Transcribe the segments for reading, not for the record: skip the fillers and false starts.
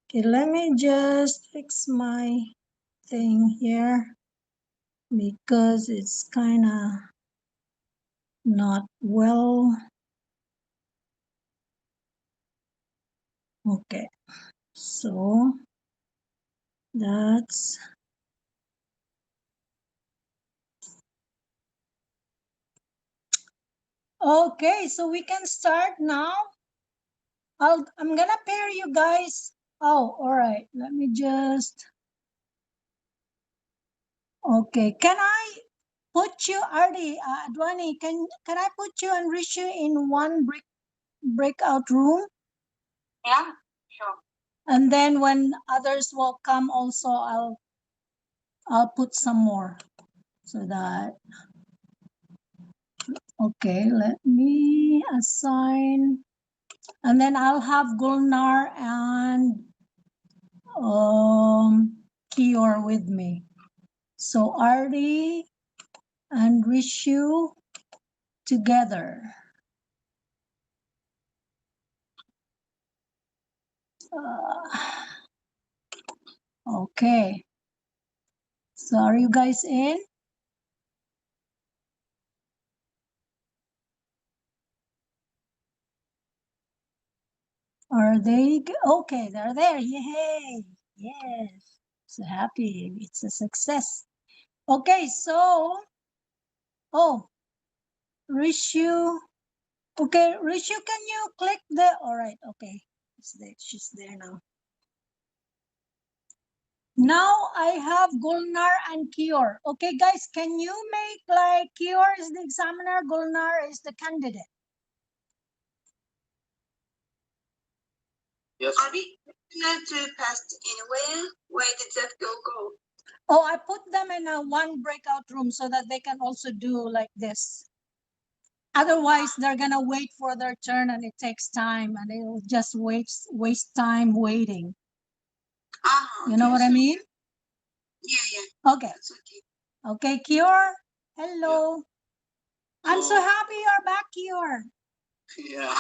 Okay, let me just fix my thing here because it's kind of not well. Okay, so that's okay. So we can start now. I'm gonna pair you guys. Oh, all right. Let me just. Okay, can I put you, Ardi, Adwani? Can I put you and Rishu in one breakout room? Yeah, sure. And then when others will come, also I'll put some more so that. Okay, let me assign, and then I'll have Gulnar and Keyur with me. So Ardi and Rishu together. Okay. So are you guys in? Are they? Okay, they're there. Yay. Yes. So happy. It's a success. Okay, so, oh, Rishu. Okay, Rishu, can you click the, all right, okay. She's there now. Now I have Gulnar and Keyur. Okay, guys, can you make like Keyur is the examiner, Gulnar is the candidate? Yes. Are we going to pass anywhere? Where did that go? Oh, I put them in a one breakout room so that they can also do like this. Otherwise, they're gonna wait for their turn, and it takes time, and it will just waste time waiting. You know what I mean? Yeah. Okay. Okay, Keyur. Hello. Yeah. I'm so happy you're back, Keyur. Yeah.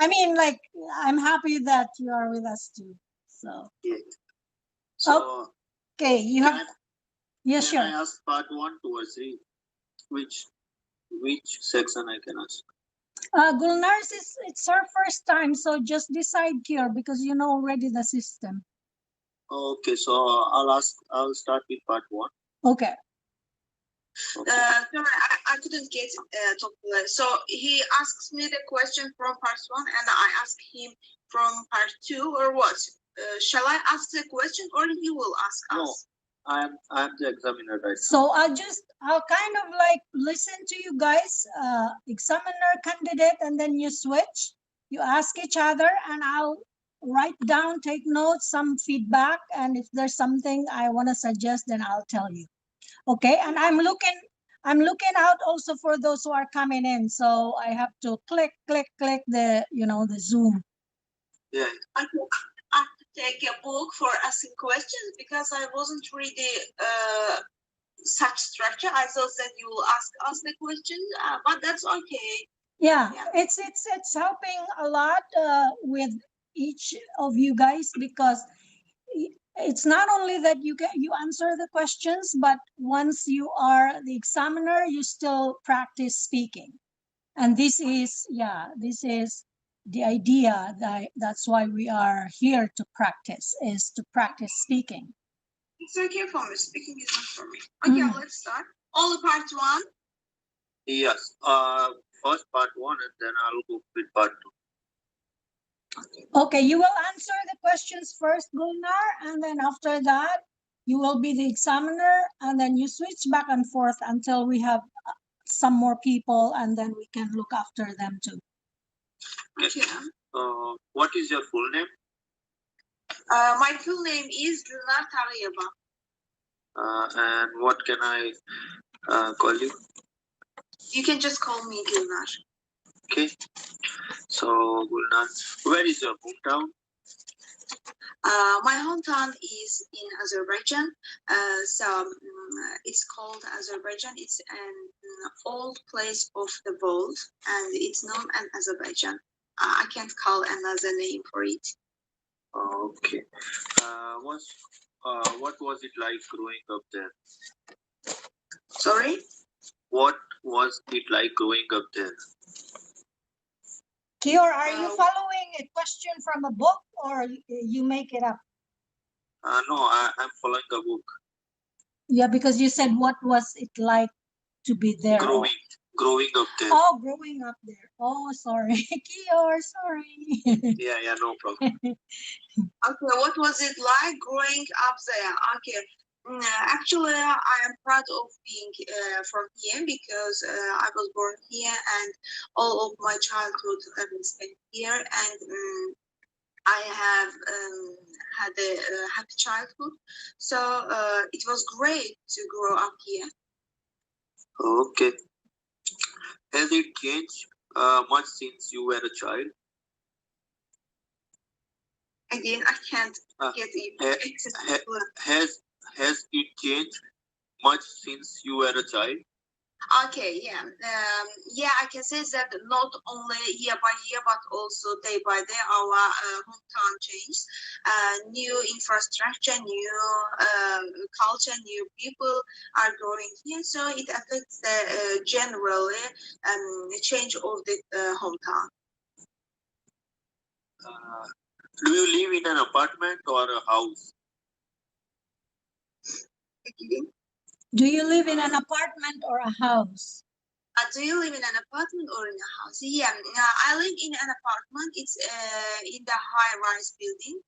I mean, like, I'm happy that you are with us too. So. Yeah. So. Okay, you have. Yeah, sure. Can I ask part 1, 2, or 3? Which section I can ask? Gulnar's it's her first time, so just decide here because you know already the system. Okay, so I'll start with part 1. Okay. Okay. I couldn't get top level. So he asks me the question from part 1, and I ask him from part 2, or what? Shall I ask the question, or he will ask us? No, I'm the examiner right So I'll kind of like listen to you guys, examiner, candidate, and then you switch. You ask each other, and I'll write down, take notes, some feedback, and if there's something I want to suggest, then I'll tell you. Okay, and I'm looking out also for those who are coming in. So I have to click the the Zoom. Yeah. I have to take a book for asking questions because I wasn't really such structure. I thought that you will ask us the question, but that's okay. Yeah, it's helping a lot with each of you guys because it's not only that you answer the questions, but once you are the examiner, you still practice speaking. And this is the idea that's why we are here to practice, is to practice speaking. It's okay for me. Speaking is not for me. Okay, let's start. All the part 1. Yes. First part 1, and then I'll go with part 2. Okay, you will answer the questions first, Gulnar, and then after that, you will be the examiner, and then you switch back and forth until we have some more people, and then we can look after them too. Okay. What is your full name? My full name is Gulnar Tarayaba. And what can I call you? You can just call me Gulnar. Okay. So, Gulnar, where is your hometown? My hometown is in Azerbaijan. It's called Azerbaijan. It's an old place of the world, and it's known as Azerbaijan. I can't call another name for it. Okay. What was it like growing up there? Sorry? What was it like growing up there? Keyur, are you following a question from a book or you make it up? No, I'm following a book. Yeah, because you said what was it like to be there? Growing up there. Oh, growing up there. Oh, sorry. Keyur, sorry. Yeah, no problem. Okay, what was it like growing up there? Okay. Actually, I am proud of being from here because I was born here and all of my childhood I spent here, and I have had a happy childhood. So it was great to grow up here. Okay. Has it changed much since you were a child? Again, I can't get it. Has it changed much since you were a child? Okay, yeah. Yeah, I can say that not only year by year, but also day by day, our hometown changed. New infrastructure, new culture, new people are growing here. So it affects the generally change of the hometown. Do you live in an apartment or a house? Do you live in an apartment or a house? Do you live in an apartment or in a house? Yeah, I live in an apartment. It's in the high-rise building,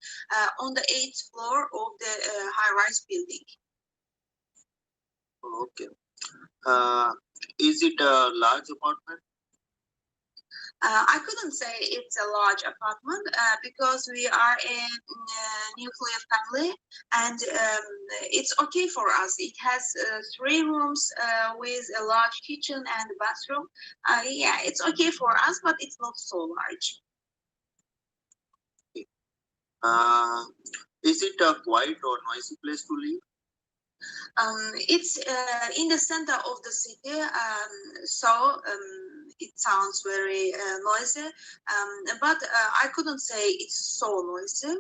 on the 8th floor of the high-rise building. Okay. Is it a large apartment? I couldn't say it's a large apartment because we are a nuclear family, and it's okay for us. It has 3 rooms with a large kitchen and bathroom. Yeah, it's okay for us, but it's not so large. Is it a quiet or noisy place to live? It's in the center of the city, so it sounds very noisy, but I couldn't say it's so noisy.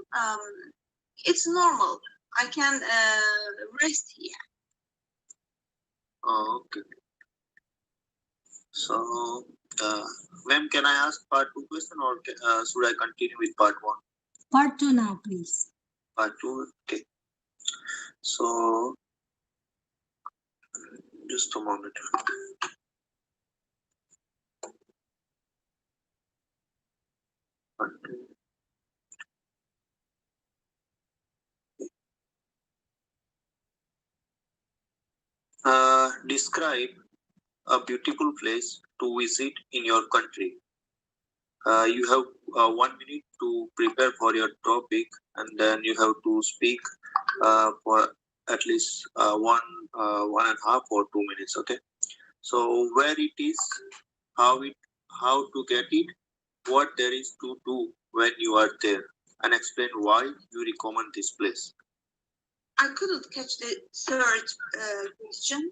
It's normal. I can rest here. Oh, okay. So, ma'am, can I ask part 2 question or should I continue with part 1? Part 2 now, please. Part 2, okay. So, just a moment. Part 2. Describe a beautiful place to visit in your country. You have 1 minute to prepare for your topic, and then you have to speak for at least 1.5 or 2 minutes. Okay. So where it is, how to get it, what there is to do when you are there, and explain why you recommend this place. I couldn't catch the third question.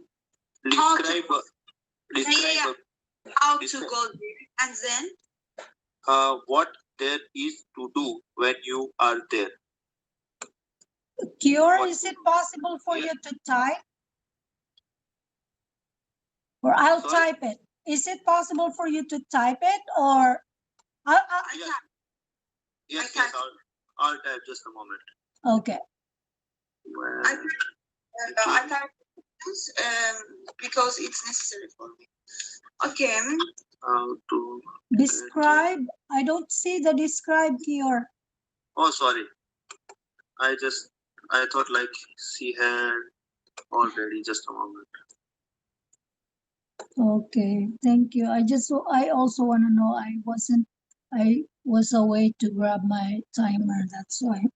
Describe how to go there, and then what there is to do when you are there. Keyur, is it possible for you to type? Or I'll type it. Is it possible for you to type it, or Yes, I'll type just a moment. Okay. I type because it's necessary for me. Okay. To describe. I don't see the describe here. Oh, sorry. I thought like she had already. Just a moment. Okay, thank you. I also want to know. I was away to grab my timer. That's why.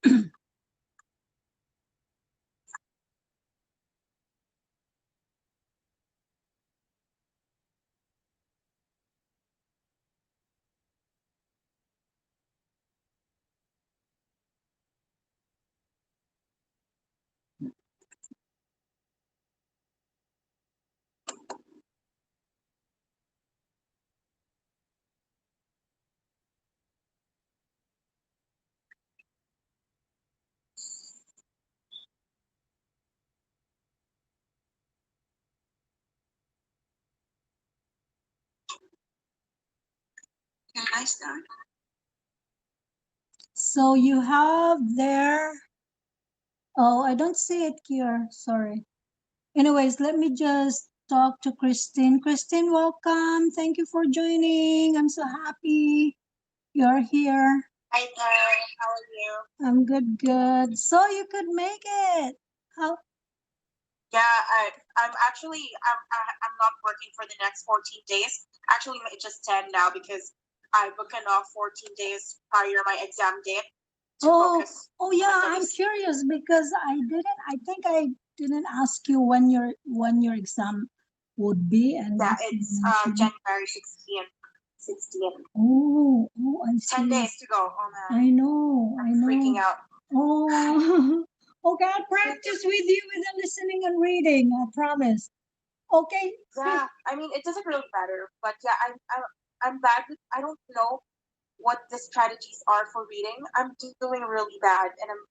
I start. So you have there. Oh, I don't see it here. Sorry. Anyways, let me just talk to Christine. Christine, welcome. Thank you for joining. I'm so happy you're here. Hi, Tara. How are you? I'm good, good. So you could make it. How? Yeah, I'm not working for the next 14 days. Actually, it's just 10 now because I booked off 14 days prior my exam date to focus. Oh yeah, on I'm studies. curious because I think I didn't ask you when your exam would be and Yeah, you it's mentioned- January 16th. 16th. Oh, I see. 10 days to go. Oh man, I know, I I'm know. freaking out. Oh, okay, I'll practice with you with the listening and reading, I promise. Okay. Yeah, I mean it doesn't really matter, but yeah, I'm bad. I don't know what the strategies are for reading. I'm doing really bad, and I'm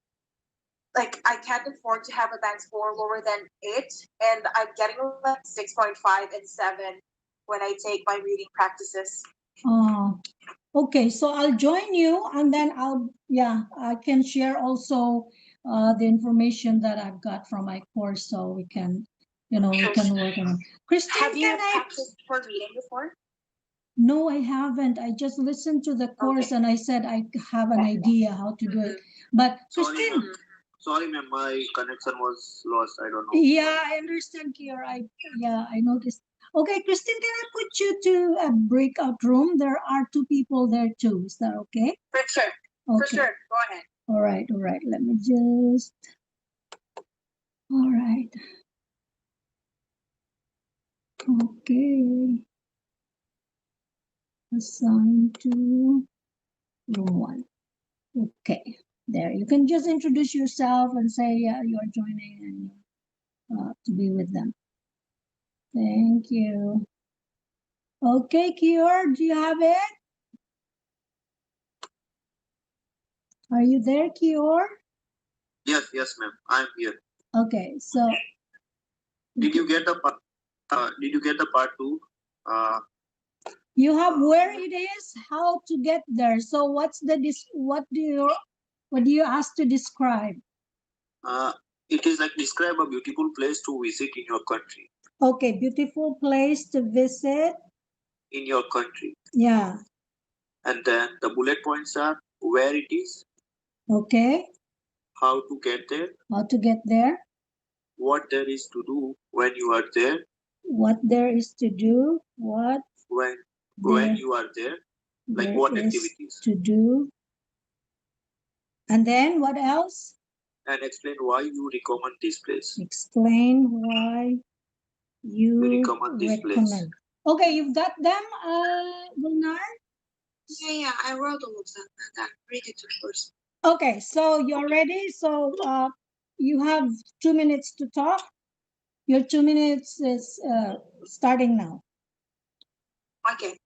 like I can't afford to have a band score lower than 8, and I'm getting like 6.5 and 7 when I take my reading practices. Oh, okay, so I'll join you and then I can share also the information that I've got from my course so we can, we can work on it. Christine, Have you can I? practiced for reading before? No, I haven't. I just listened to the course Okay. and I said I have an idea how to do it. But Sorry, Christine, ma'am. Sorry, ma'am. My connection was lost. I don't know. yeah, I understand, Keyur. I noticed. Okay, Christine, can I put you to a breakout room? There are 2 people there too. Is that okay? For sure. For Okay. sure. Go ahead. All right. Let me just. All right. Okay. Assign to room 1. Okay. There. You can just introduce yourself and say you're joining and to be with them. Thank you. Okay, Keyur, do you have it? Are you there, Keyur? Yes, ma'am. I'm here. Okay, so Did you get the part? Did you get the part 2? You have where it is, how to get there. So what do you ask to describe? It is like describe a beautiful place to visit in your country. Okay, beautiful place to visit. In your country. Yeah. And then the bullet points are where it is. Okay. How to get there. How to get there. What there is to do when you are there. What there is to do. What when you are there. Like what activities. To do. And then what else? And explain why you recommend this place. Explain why you recommend this place. Okay, you've got them, Gulnar? Yeah, I wrote all of them and I read it first. Okay, so you're ready. So you have 2 minutes to talk. Your 2 minutes is starting now. Okay.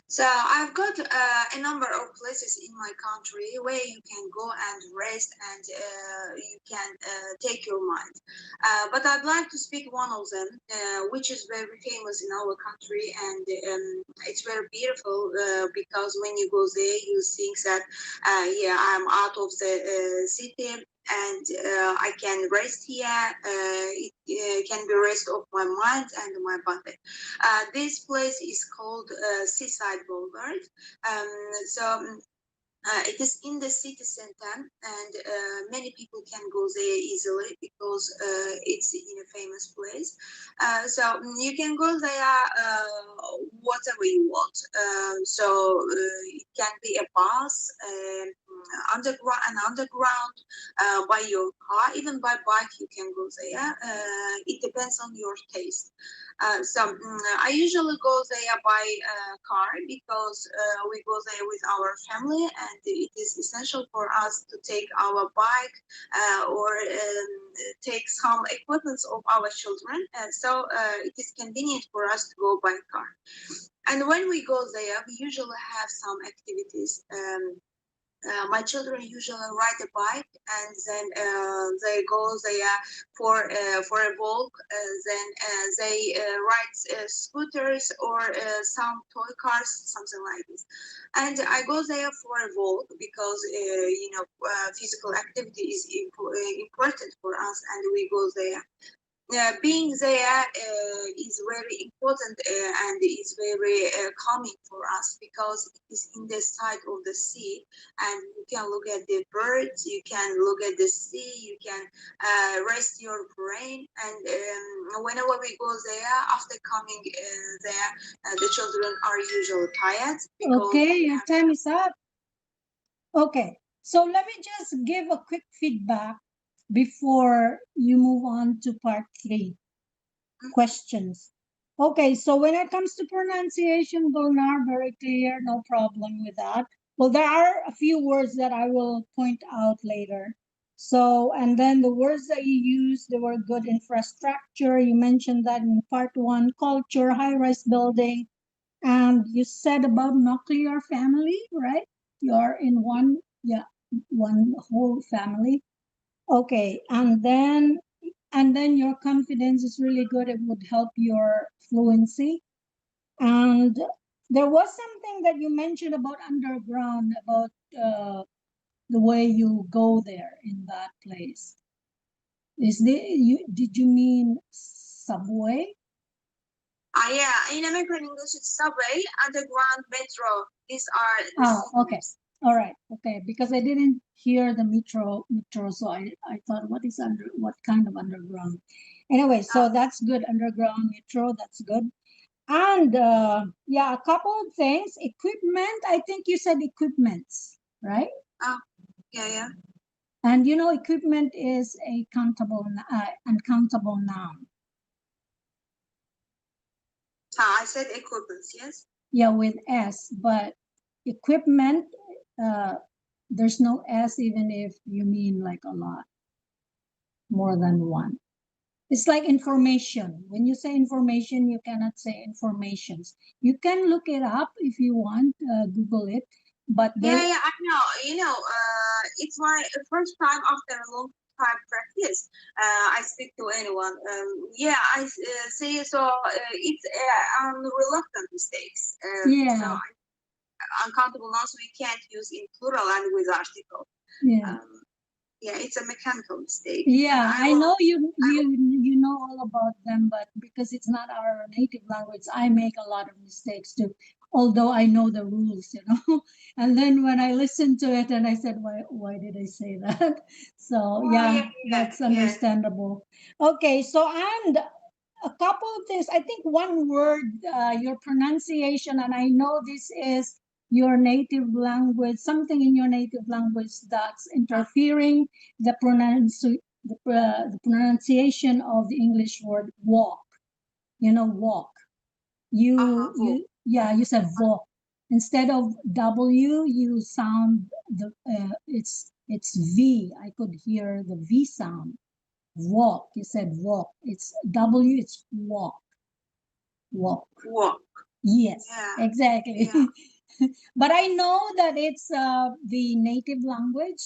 So I've got a number of places in my country where you can go and rest and you can take your mind. But I'd like to speak one of them, which is very famous in our country, and it's very beautiful because when you go there, you think that yeah, I'm out of the city and I can rest here. It can be rest of my mind and my body. This place is called Seaside Boulevard. It is in the city center, and many people can go there easily because it's in a famous place. So you can go there whatever you want. It can be a bus, underground, by your car, even by bike you can go there. It depends on your taste. I usually go there by car because we go there with our family, and it is essential for us to take our bike or take some equipment of our children. It is convenient for us to go by car. And when we go there, we usually have some activities. My children usually ride a bike, and then they go there for a walk. Then they ride scooters or some toy cars, something like this. And I go there for a walk because physical activity is important for us, and we go there. Being there is very important and is very calming for us because it is in the side of the sea, and you can look at the birds, you can look at the sea, you can rest your brain. And whenever we go there, after coming there, the children are usually tired. Okay, your time is up. Okay, so let me just give a quick feedback before you move on to part 3 questions. Okay, so when it comes to pronunciation, Gulnar, very clear, no problem with that. Well, there are a few words that I will point out later. So, and then the words that you used, they were good. Infrastructure, you mentioned that in part 1, culture, high-rise building, and you said about nuclear family, right? You're in one whole family. Okay, and then your confidence is really good. It would help your fluency. And there was something that you mentioned about underground, about the way you go there in that place. Did you mean subway? Yeah, in American English, it's subway, underground, metro. These are okay. All right. Okay. Because I didn't hear the metro, so I thought, what kind of underground? Anyway, so that's good. Underground, metro, that's good. And yeah, a couple of things. Equipment, I think you said equipments, right? Yeah. And equipment is a uncountable noun. I said equipment, yes. Yeah, with S, but equipment, there's no S even if you mean like a lot, more than one. It's like information. When you say information, you cannot say informations. You can look it up if you want, Google it. But yeah, I know. It's my first time after a long time practice. I speak to anyone. I say so. It's reluctant mistakes. So uncountable nouns we can't use in plural and with article. Yeah, it's a mechanical mistake. Yeah, I know you know all about them, but because it's not our native language, I make a lot of mistakes too. Although I know the rules, And then when I listened to it, and I said, why did I say that? So that's understandable. Okay, so and a couple of things. I think one word, your pronunciation, and I know this is your native language, something in your native language that's interfering the pronunciation of the English word walk. Walk. You said walk. Instead of W, you sound it's V. I could hear the V sound. Walk. You said walk. It's W. It's walk. Walk. Yes, exactly. Yeah. But I know that it's the native language.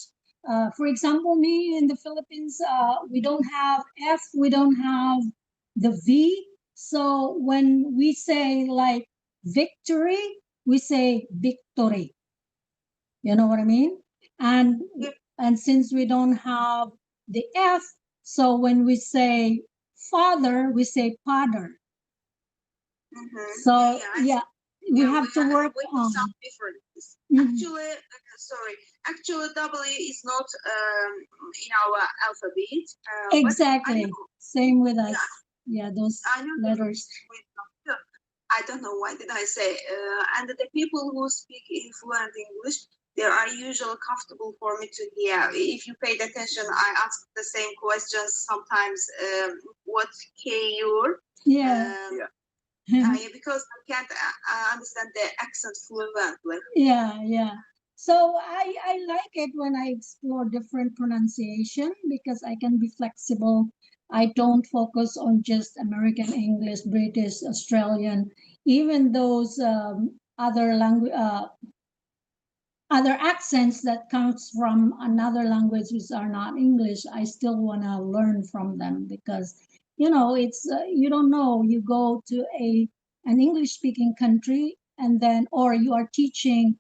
For example, me in the Philippines, we don't have F, we don't have the V. So when we say like victory, we say victory. You know what I mean? And since we don't have the F, so when we say father, we say padre. So we have to work on some differences. Actually, W is not in our alphabet. Exactly. Same with us. Yeah, those letters. I don't know why did I say. And the people who speak in fluent English, they are usually comfortable for me to hear. If you paid attention, I ask the same questions sometimes. What's Keyur? Because I can't understand the accent fluently. Yeah. So I like it when I explore different pronunciation because I can be flexible. I don't focus on just American English, British, Australian, even those other language other accents that comes from another language which are not English, I still want to learn from them because it's you don't know, you go to an English speaking country and then or you are teaching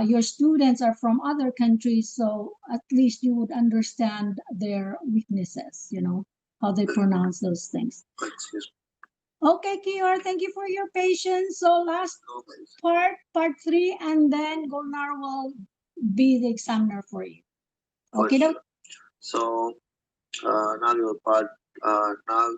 your students are from other countries, so at least you would understand their weaknesses, how they pronounce those things. Okay, Keyur, thank you for your patience. So last part 3, and then Gulnar will be the examiner for you. Okay, sure. So now your part now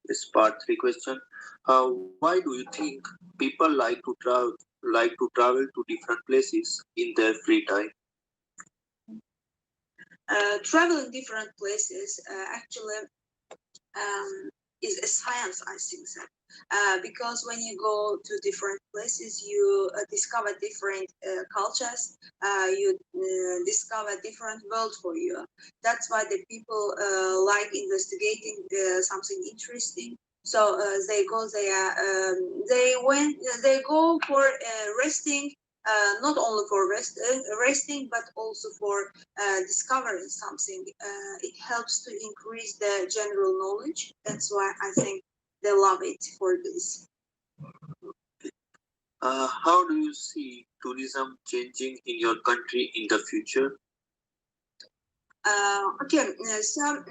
is part 3 question. Why do you think people like to travel to different places in their free time? Traveling different places actually is a science, I think so. Because when you go to different places, you discover different cultures, you discover different world for you. That's why the people like investigating something interesting. So they go there. They go for resting. Not only for resting, but also for discovering something. It helps to increase the general knowledge. That's why I think they love it for this. How do you see tourism changing in your country in the future? Okay, so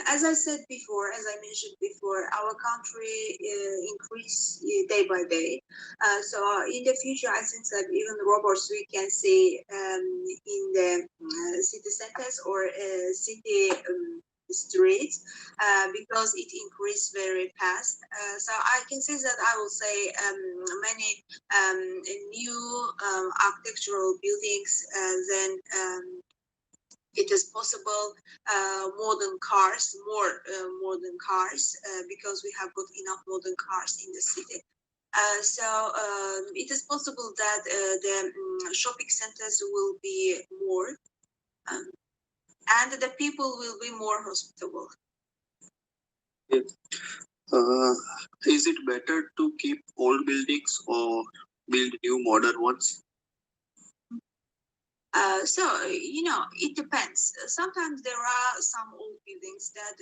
as I said before, as I mentioned before, our country increase day by day. So in the future, I think that even robots we can see in the city centers or city streets because it increased very fast. So I can say that I will say many new architectural buildings, then it is possible modern cars, more modern cars, because we have got enough modern cars in the city. So it is possible that the shopping centers will be more, and the people will be more hospitable. Is it better to keep old buildings or build new modern ones? So it depends. Sometimes there are some old buildings that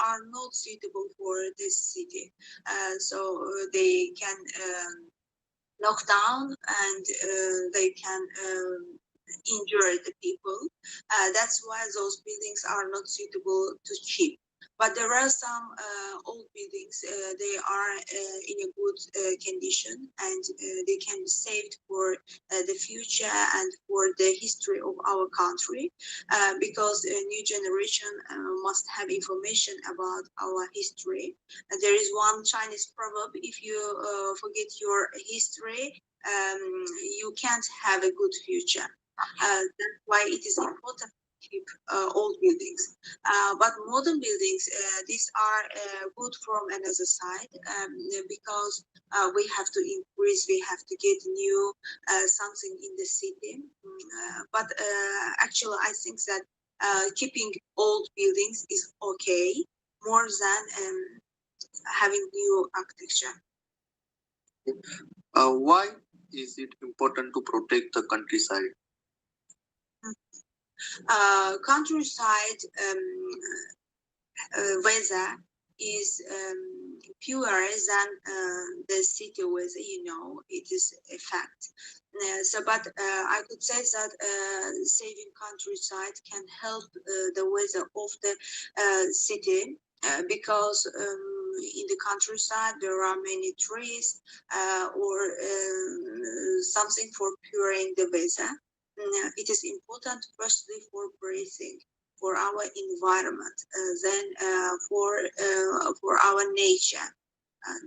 are not suitable for this city, so they can knock down and they can injure the people. That's why those buildings are not suitable to keep. But there are some old buildings, they are in a good condition, and they can be saved for the future and for the history of our country, because a new generation must have information about our history. There is one Chinese proverb: if you forget your history, you can't have a good future. That's why it is important to keep old buildings. But modern buildings, these are good from another side, because we have to increase, we have to get new something in the city. But actually, I think that keeping old buildings is okay, more than having new architecture. Why is it important to protect the countryside? Countryside weather is purer than the city weather. It is a fact. But I could say that saving countryside can help the weather of the city, because in the countryside there are many trees or something for puring the weather. It is important firstly for breathing, for our environment, then for our nature.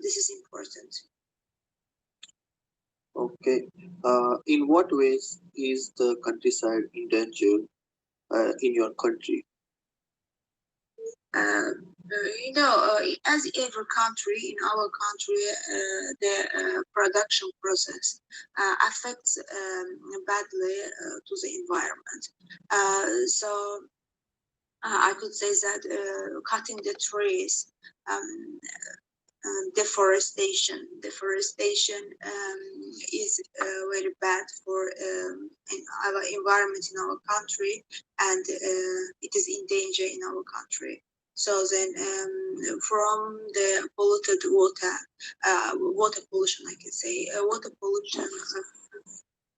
This is important. Okay. In what ways is the countryside endangered in your country? As every country, in our country, the production process affects badly to the environment. So I could say that cutting the trees deforestation. Deforestation is very bad for our environment in our country, and it is in danger in our country. So then, from the polluted water, water pollution, I can say, water pollution,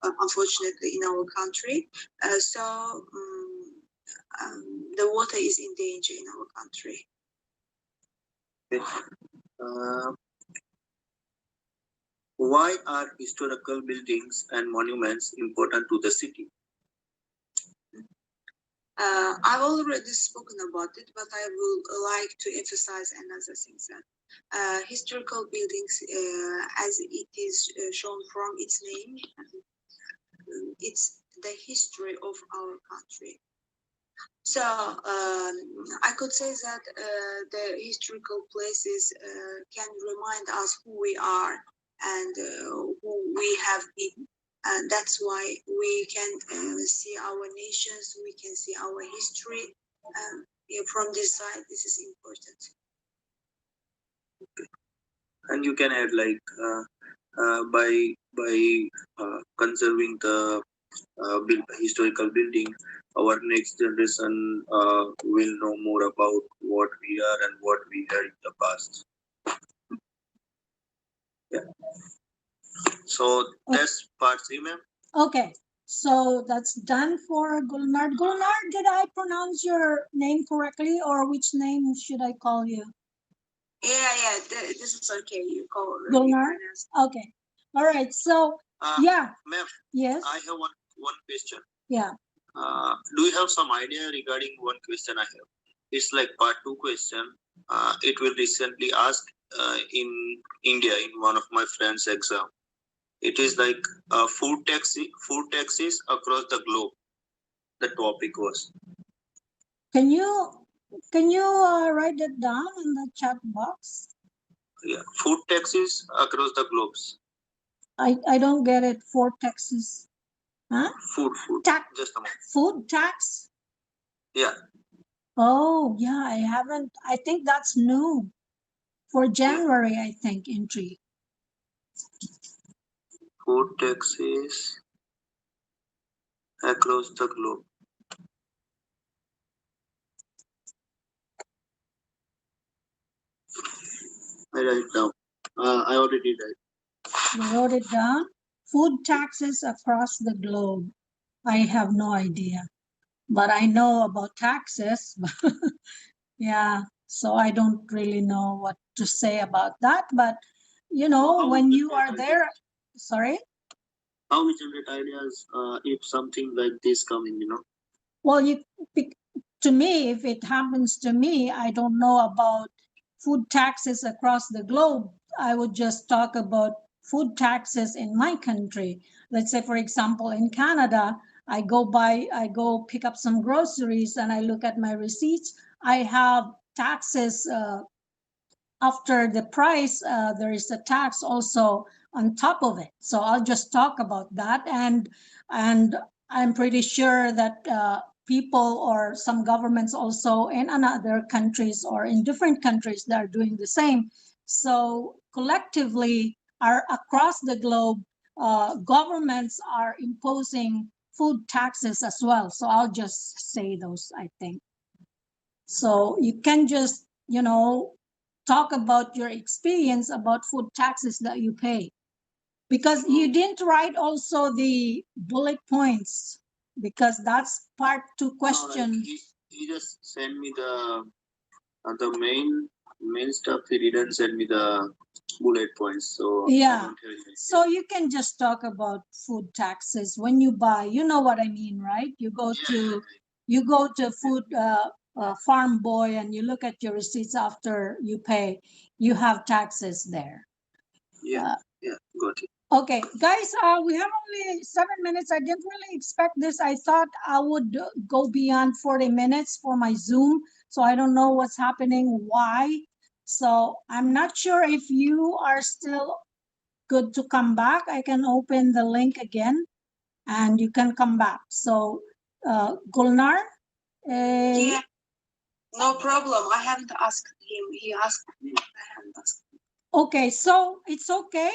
unfortunately, in our country. The water is in danger in our country. Why are historical buildings and monuments important to the city? I've already spoken about it, but I would like to emphasize another thing that historical buildings, as it is shown from its name, it's the history of our country. So I could say that the historical places can remind us who we are and who we have been. And that's why we can see our nations, we can see our history. From this side, this is important. Okay. And you can add like by conserving the historical building, our next generation will know more about what we are and what we had in the past. Yeah. So that's part 3, ma'am. Okay, so that's done for Gulnar. Gulnar, did I pronounce your name correctly, or which name should I call you? Yeah, this is okay. You call Gulnar? Okay. All right. So, yeah. Ma'am, yes. I have one question. Yeah. Do you have some idea regarding one question I have? It's like part 2 question. It was recently asked in India in one of my friends' exam. It is like food taxes across the globe. The topic was. Can you write it down in the chat box? Yeah, food taxes across the globes. I don't get it. Food taxes. Huh? Food. Tax. Just a moment. Food tax? Yeah. Oh, yeah, I haven't. I think that's new for January, I think, entry. Food taxes across the globe. I write it down. I already did. You wrote it down? Food taxes across the globe. I have no idea, but I know about taxes. Yeah, so I don't really know what to say about that. But, you know, when you are there, sorry? How we generate ideas if something like this come in, you know? Well, to me, if it happens to me, I don't know about food taxes across the globe. I would just talk about food taxes in my country. Let's say, for example, in Canada, I go pick up some groceries and I look at my receipts. I have taxes after the price. There is a tax also on top of it. So I'll just talk about that, and I'm pretty sure that people or some governments also in other countries or in different countries that are doing the same. So collectively, are across the globe, governments are imposing food taxes as well. So I'll just say those, I think. So you can just, talk about your experience about food taxes that you pay, because you didn't write also the bullet points, because that's part 2 question. No, like he just sent me the main stuff. He didn't send me the bullet points. So yeah, so you can just talk about food taxes when you buy. You know what I mean, right? You go to food farm boy and you look at your receipts after you pay. You have taxes there. Yeah, got it. Okay, guys, we have only 7 minutes. I didn't really expect this. I thought I would go beyond 40 minutes for my Zoom. So I don't know what's happening, why. So I'm not sure if you are still good to come back. I can open the link again and you can come back. So Gulnar? Yeah, no problem. I haven't asked him. He asked me. I haven't asked him. Okay, so it's okay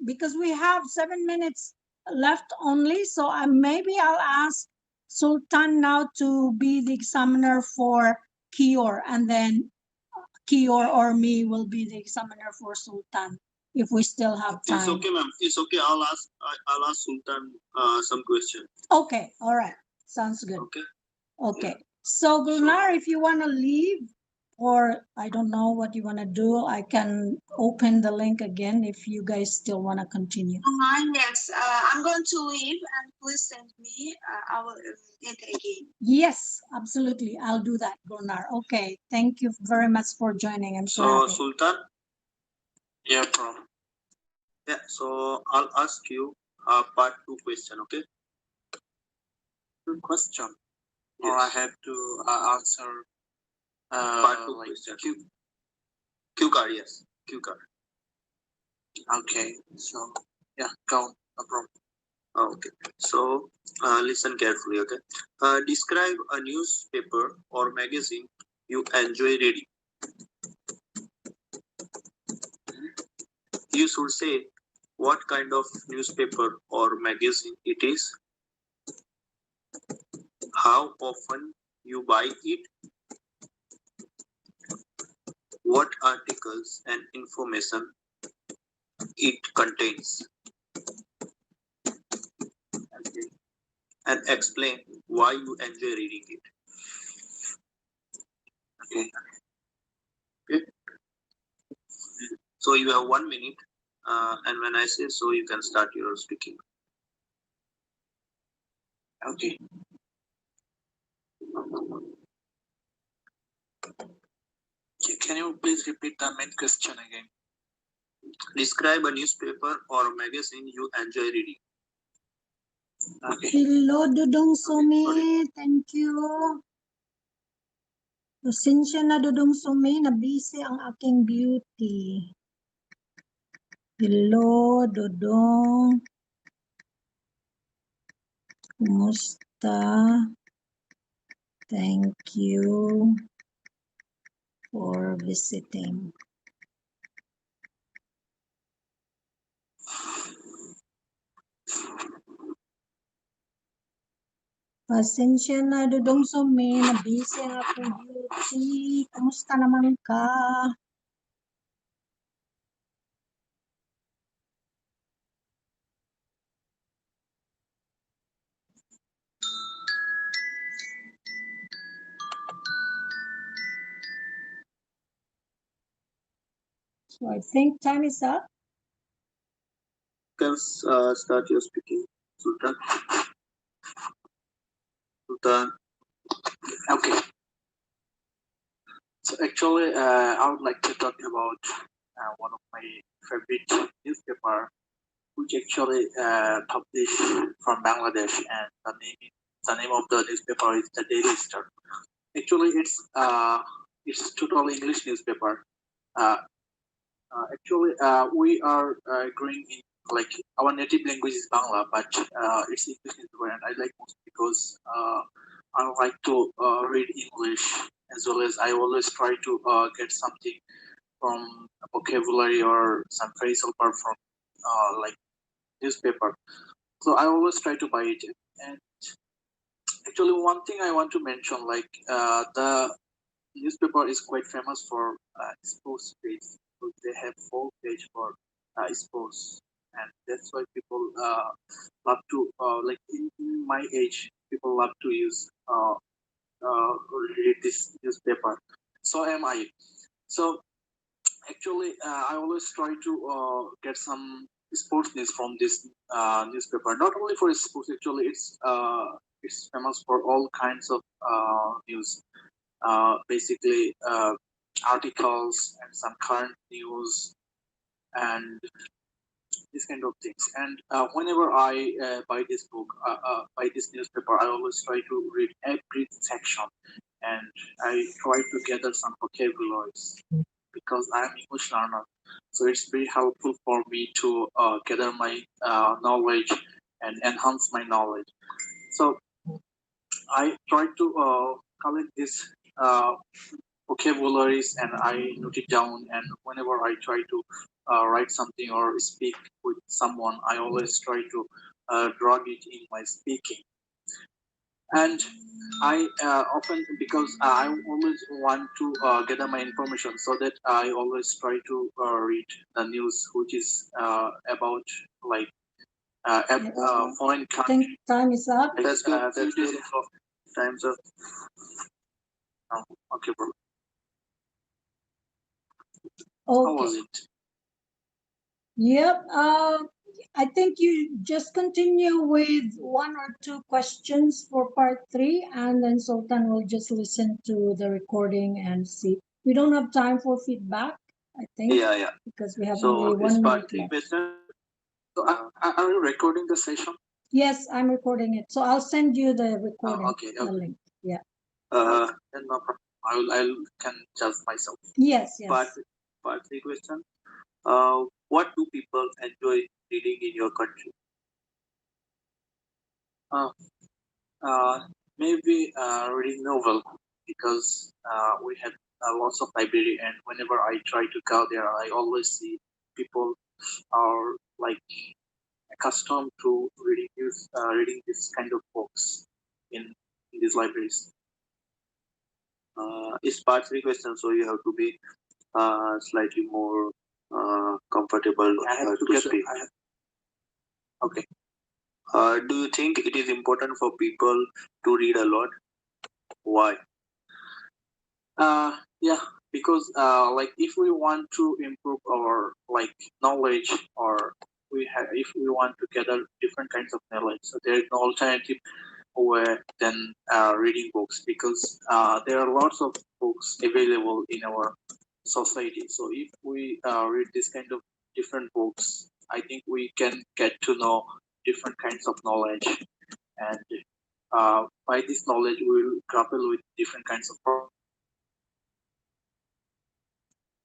because we have 7 minutes left only. So maybe I'll ask Sultan now to be the examiner for Keyur, and then Keyur or me will be the examiner for Sultan if we still have time. It's okay, ma'am. It's okay. I'll ask Sultan some question. Okay, all right. Sounds good. Okay. Okay. So Gulnar, if you want to leave, or I don't know what you want to do, I can open the link again if you guys still want to continue. Yes, I'm going to leave and please send me. I will it again. Yes, absolutely. I'll do that, Gulnar. Okay. Thank you very much for joining. I'm so So happy. Sultan. Yeah, problem. Yeah. So I'll ask you part 2 question. Okay. Good question. Yes. Or I have to answer part 2 like question. Q card. Yes. Q card. Okay. So yeah, go. No problem. Okay. So listen carefully. Okay. Describe a newspaper or magazine you enjoy reading. You should say what kind of newspaper or magazine it is, how often you buy it, what articles and information it contains, okay, and explain why you enjoy reading it. Okay. Okay. So you have 1 minute, and when I say so, you can start your speaking. Okay. Can you please repeat the main question again? Describe a newspaper or magazine you enjoy reading. Okay. Hello, Dudong Sumi. Thank you. Pasensya na, Dudong Sumi. Na-busy ang aking beauty. Hello, Dudong. Kumusta? Thank you for visiting. Pasensya na, Dudong Sumi. Na-busy ang aking beauty. Kumusta naman ka? So I think time is up. You can start your speaking, Sultan. Sultan. Okay. So actually, I would like to talk about one of my favorite newspaper, which actually published from Bangladesh, and the name of the newspaper is the Daily Star. Actually, it's totally English newspaper. Actually, we are growing in like our native language is Bangla, but it's English newspaper, and I like most because I like to read English, as well as I always try to get something from vocabulary or some phrasal part from like newspaper. So I always try to buy it. And actually, one thing I want to mention, like the newspaper is quite famous for sports page. So they have 4 page for sports, and that's why people love to like in my age, people love to use read this newspaper. So am I. So actually, I always try to get some sports news from this newspaper. Not only for sports, actually, it's famous for all kinds of news. Basically, articles and some current news and these kind of things. And whenever I buy this book, buy this newspaper, I always try to read every section, and I try to gather some vocabularies because I'm English learner. So it's very helpful for me to gather my knowledge and enhance my knowledge. So I try to collect this vocabularies and I note it down. And whenever I try to write something or speak with someone, I always try to drag it in my speaking. And I often, because I always want to gather my information, so that I always try to read the news which is about like foreign I country. think time is up. That's good. That's good. Times up. Oh, okay, bro. How was Okay. it? Yep. I think you just continue with 1 or 2 questions for part 3, and then Sultan will just listen to the recording and see. We don't have time for feedback, I think. Yeah. Because we have So only it's 1 part minute 3 left. question. So are you recording the session? Yes, I'm recording it. So I'll send you the recording, Okay. the link. Yeah. Then no problem. I can judge myself. Yes. Part 3 question. What do people enjoy reading in your country? Maybe reading novel, because we have lots of library, and whenever I try to go there, I always see people are like accustomed to reading this kind of books in these libraries. It's part 3 question, so you have to be slightly more comfortable to speak. Okay. Do you think it is important for people to read a lot? Why? Yeah, because like if we want to improve our like knowledge, or if we want to gather different kinds of knowledge, so there is no alternative where than reading books, because there are lots of books available in our society. So if we read this kind of different books, I think we can get to know different kinds of knowledge, and by this knowledge we will grapple with different kinds of problems.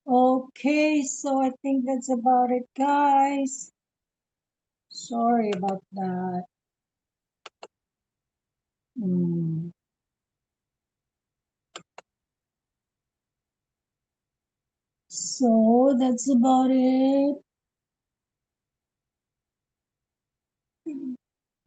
Okay, so I think that's about it, guys. Sorry about that. So that's about it.